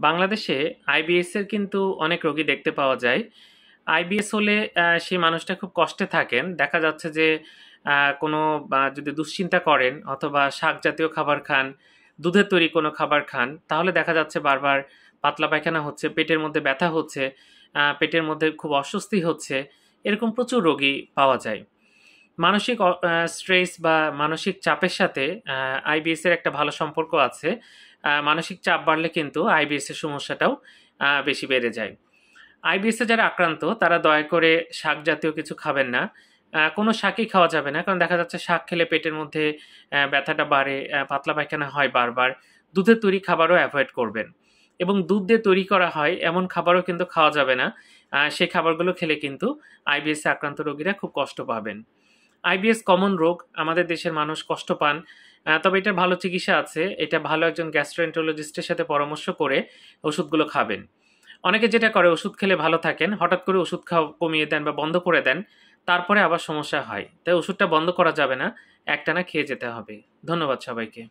বাংলাদেশে আইবিএস এর কিন্তু অনেক রোগী দেখতে পাওয়া যায়। আইবিএস হলে সেই মানুষটা খুব কষ্টে থাকেন। দেখা যাচ্ছে যে কোনো যদি দুশ্চিন্তা করেন অথবা শাক জাতীয় খাবার খান, দুধের তৈরি কোনো খাবার খান, তাহলে দেখা যাচ্ছে বারবার পাতলা পায়খানা হচ্ছে, পেটের মধ্যে ব্যথা হচ্ছে, পেটের মধ্যে খুব অস্বস্তি হচ্ছে। এরকম প্রচুর রোগী পাওয়া যায়। মানসিক স্ট্রেস বা মানসিক চাপের সাথে আইবিএস এর একটা ভালো সম্পর্ক আছে। মানসিক চাপ বাড়লে কিন্তু আইবিএস এর সমস্যাটাও বেশি বেড়ে যায়। আইবিএস এ যারা আক্রান্ত তারা দয়া করে শাক জাতীয় কিছু খাবেন না। কোনো শাকই খাওয়া যাবে না। কারণ দেখা যাচ্ছে শাক খেলে পেটের মধ্যে ব্যথাটা বাড়ে, পাতলা পায়খানা হয় বারবার। দুধের তৈরি খাবারও এভয়েড করবেন। এবং দুধ দিয়ে তৈরি করা হয় এমন খাবারও কিন্তু খাওয়া যাবে না। সেই খাবারগুলো খেলে কিন্তু আইবিএস এ আক্রান্ত রোগীরা খুব কষ্ট পাবেন। আইবিএস কমন রোগ, আমাদের দেশের মানুষ কষ্ট পান। তবে এটার ভালো চিকিৎসা আছে। এটা ভালো একজন গ্যাস্ট্রোএন্টারোলজিস্টের সাথে পরামর্শ করে ওষুধগুলো খাবেন। অনেকে যেটা করে ওষুধ খেলে ভালো থাকেন, হঠাৎ করে ওষুধ খাওয়া কমিয়ে দেন বা বন্ধ করে দেন, তারপরে আবার সমস্যা হয়। তাই ওষুধটা বন্ধ করা যাবে না, একটানা খেয়ে যেতে হবে। ধন্যবাদ সবাইকে।